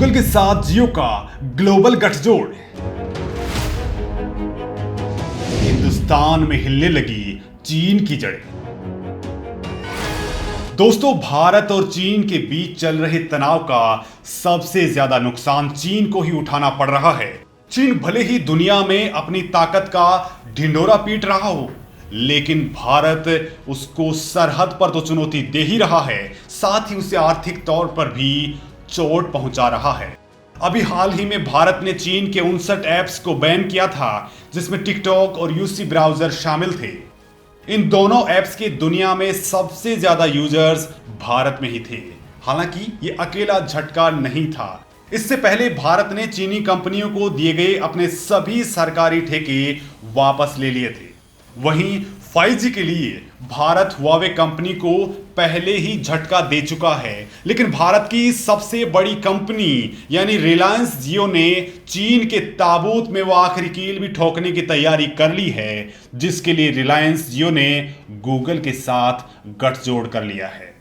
Google के साथ जियो का ग्लोबल गठजोड़। हिंदुस्तान में हिलने लगी चीन की जड़ें। दोस्तों, भारत और चीन के बीच चल रहे तनाव का सबसे ज्यादा नुकसान चीन को ही उठाना पड़ रहा है। चीन भले ही दुनिया में अपनी ताकत का ढिंढोरा पीट रहा हो, लेकिन भारत उसको सरहद पर तो चुनौती दे ही रहा है, साथ ही उसे आर्थिक तौर पर भी चोट पहुंचा रहा है। अभी हाल ही में भारत ने चीन के 59 ऐप्स को बैन किया था, जिसमें टिकटॉक और यूसी ब्राउजर शामिल थे। इन दोनों ऐप्स के दुनिया में सबसे ज्यादा यूजर्स भारत में ही थे। हालांकि ये अकेला झटका नहीं था। इससे पहले भारत ने चीनी कंपनियों को दिए गए अपने सभी सरकारी ठेके वापस ले लिए थे। वहीं 5G के लिए भारत हुआवे कंपनी को पहले ही झटका दे चुका है, लेकिन भारत की सबसे बड़ी कंपनी यानी रिलायंस जियो ने चीन के ताबूत में वो आखिरी कील भी ठोकने की तैयारी कर ली है, जिसके लिए रिलायंस जियो ने गूगल के साथ गठजोड़ कर लिया है।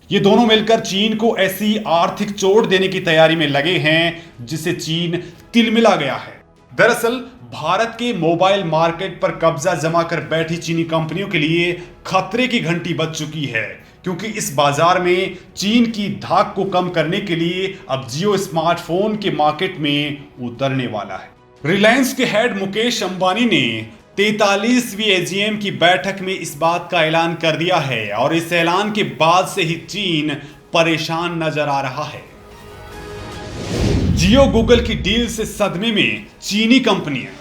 ये दोनों मिलकर चीन को ऐसी आर्थिक चोट देने की तैयारी में लगे हैं जिससे चीन तिलमिला गया है। दरअसल भारत के मोबाइल मार्केट पर कब्जा जमा कर बैठी चीनी कंपनियों के लिए खतरे की घंटी बज चुकी है, क्योंकि इस बाजार में चीन की धाक को कम करने के लिए अब जियो स्मार्टफोन के मार्केट में उतरने वाला है। रिलायंस के हेड मुकेश अंबानी ने 43वीं एजीएम की बैठक में इस बात का ऐलान कर दिया है, और इस ऐलान के बाद से ही चीन परेशान नजर आ रहा है। जियो गूगल की डील से सदमे में चीनी कंपनियां।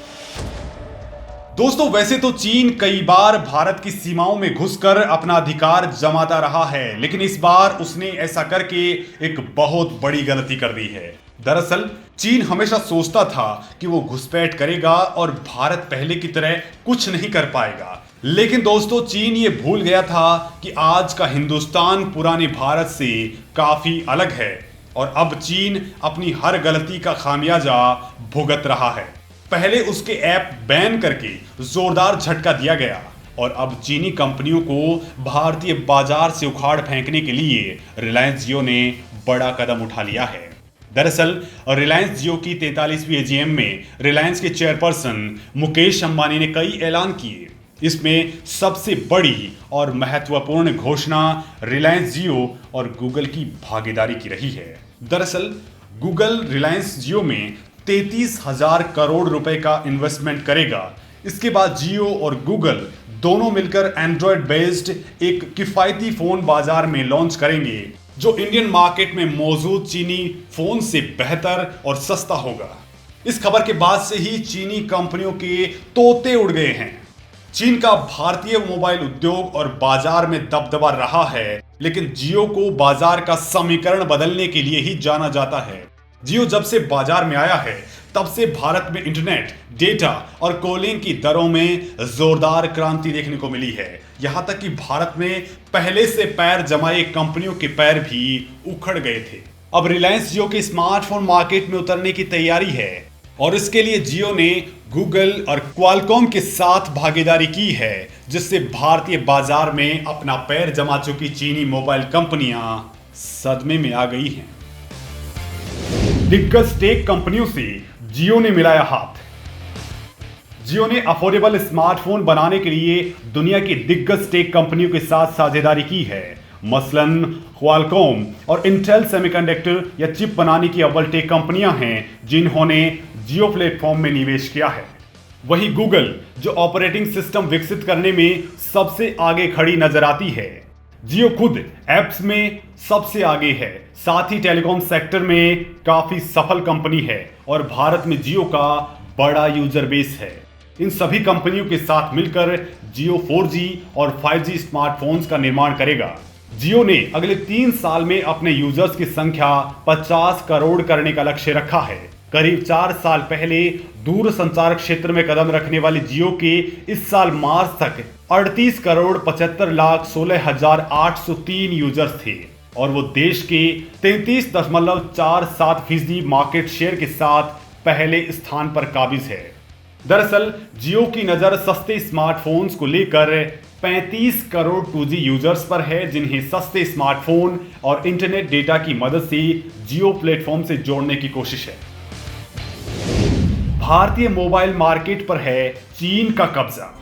दोस्तों, वैसे तो चीन कई बार भारत की सीमाओं में घुसकर अपना अधिकार जमाता रहा है, लेकिन इस बार उसने ऐसा करके एक बहुत बड़ी गलती कर दी है। दरअसल चीन हमेशा सोचता था कि वो घुसपैठ करेगा और भारत पहले की तरह कुछ नहीं कर पाएगा, लेकिन दोस्तों चीन ये भूल गया था कि आज का हिंदुस्तान पुराने भारत से काफी अलग है, और अब चीन अपनी हर गलती का खामियाजा भुगत रहा है। पहले उसके ऐप बैन करके जोरदार झटका दिया गया, और अब चीनी कंपनियों को भारतीय बाजार से उखाड़ फेंकने के लिए रिलायंस जियो ने बड़ा कदम उठा लिया है। दरअसल रिलायंस जियो की 43वीं एजीएम में रिलायंस के चेयरपर्सन मुकेश अंबानी ने कई ऐलान किए। इसमें सबसे बड़ी और महत्वपूर्ण घोषणा रिलायंस जियो और गूगल की भागीदारी की रही है। दरअसल गूगल रिलायंस जियो में 33,000 करोड़ रुपए का इन्वेस्टमेंट करेगा। इसके बाद जियो और गूगल दोनों मिलकर एंड्रॉयड बेस्ड एक किफायती फोन बाजार में लॉन्च करेंगे, जो इंडियन मार्केट में मौजूद चीनी फोन से बेहतर और सस्ता होगा। इस खबर के बाद से ही चीनी कंपनियों के तोते उड़ गए हैं। चीन का भारतीय मोबाइल उद्योग और बाजार में दबदबा रहा है, लेकिन जियो को बाजार का समीकरण बदलने के लिए ही जाना जाता है। जियो जब से बाजार में आया है, तब से भारत में इंटरनेट, डेटा और कॉलिंग की दरों में जोरदार क्रांति देखने को मिली है। यहां तक कि भारत में पहले से पैर जमाए कंपनियों के पैर भी उखड़ गए थे। अब रिलायंस जियो के स्मार्टफोन मार्केट में उतरने की तैयारी है, और इसके लिए जियो ने गूगल और क्वालकॉम के साथ भागीदारी की है, जिससे भारतीय बाजार में अपना पैर जमा चुकी चीनी मोबाइल कंपनियां सदमे में आ गई हैं। दिग्गज टेक कंपनियों से जियो ने मिलाया हाथ। जियो ने अफोर्डेबल स्मार्टफोन बनाने के लिए दुनिया की दिग्गज टेक कंपनियों के साथ साझेदारी की है। मसलन क्वालकॉम और इंटेल सेमीकंडक्टर या चिप बनाने की अव्वल टेक कंपनियां हैं जिन्होंने जियो प्लेटफॉर्म में निवेश किया है। वहीं गूगल, जो ऑपरेटिंग सिस्टम विकसित करने में सबसे आगे खड़ी नजर आती है। जियो खुद एप्स में सबसे आगे है, साथ ही टेलीकॉम सेक्टर में काफी सफल कंपनी है, और भारत में जियो का बड़ा यूजर बेस है। इन सभी कंपनियों के साथ मिलकर जियो 4G और 5G स्मार्टफोन्स का निर्माण करेगा। जियो ने अगले 3 साल में अपने यूजर्स की संख्या 50 करोड़ करने का लक्ष्य रखा है। करीब 4 साल पहले दूर संचार क्षेत्र में कदम रखने वाले जियो के इस साल मार्च तक 38 करोड़ 75 लाख 16,803 यूजर्स थे, और वो देश के 33.47% मार्केट शेयर के साथ पहले स्थान पर काबिज है। दरअसल जियो की नजर सस्ते स्मार्टफोन्स को लेकर 35 करोड़ 2G यूजर्स पर है, जिन्हें सस्ते स्मार्टफोन और इंटरनेट डेटा की मदद से जियो प्लेटफॉर्म से जोड़ने की कोशिश है। भारतीय मोबाइल मार्केट पर है चीन का कब्जा।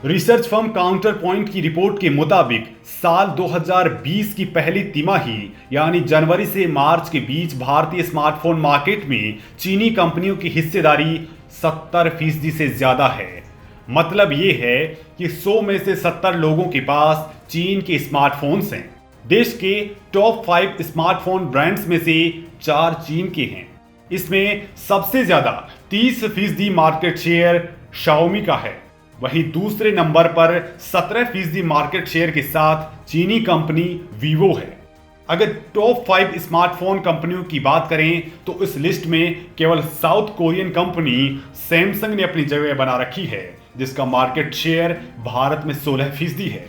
रिसर्च फर्म काउंटर पॉइंट की रिपोर्ट के मुताबिक साल 2020 की पहली तिमाही यानी जनवरी से मार्च के बीच भारतीय स्मार्टफोन मार्केट में चीनी कंपनियों की हिस्सेदारी 70% से ज्यादा है। मतलब ये है कि 100 में से 70 लोगों के पास चीन के स्मार्टफोन्स हैं। देश के टॉप 5 स्मार्टफोन ब्रांड्स में से 4 चीन के हैं। इसमें सबसे ज्यादा 30% मार्केट शेयर Xiaomi का है। वहीं दूसरे नंबर पर 17% मार्केट शेयर के साथ चीनी कंपनी Vivo है। अगर टॉप 5 स्मार्टफोन कंपनियों की बात करें तो इस लिस्ट में केवल साउथ कोरियन कंपनी सैमसंग ने अपनी जगह बना रखी है, जिसका मार्केट शेयर भारत में 16% है।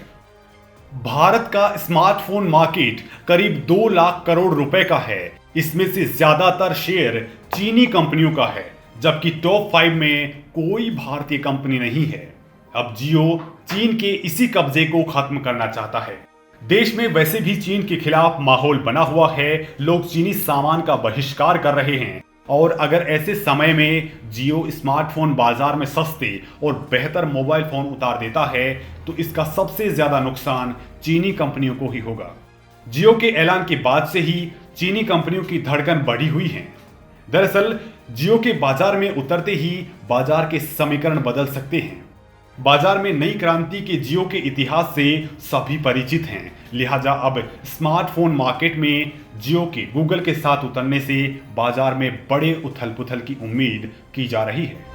भारत का स्मार्टफोन मार्केट करीब 2 लाख करोड़ रुपए का है। इसमें से ज्यादातर शेयर चीनी कंपनियों का है, जबकि टॉप 5 में कोई भारतीय कंपनी नहीं है। अब जियो चीन के इसी कब्जे को खत्म करना चाहता है। देश में वैसे भी चीन के खिलाफ माहौल बना हुआ है। लोग चीनी सामान का बहिष्कार कर रहे हैं और अगर ऐसे समय में जियो स्मार्टफोन बाजार में सस्ते और बेहतर मोबाइल फोन उतार देता है तो इसका सबसे ज्यादा नुकसान चीनी कंपनियों को ही होगा। जियो के ऐलान के बाद से ही चीनी कंपनियों की धड़कन बढ़ी हुई है। दरअसल जियो के बाजार में उतरते ही बाजार के समीकरण बदल सकते हैं। बाजार में नई क्रांति के जियो के इतिहास से सभी परिचित हैं, लिहाजा अब स्मार्टफोन मार्केट में जियो के गूगल के साथ उतरने से बाजार में बड़े उथल पुथल की उम्मीद की जा रही है।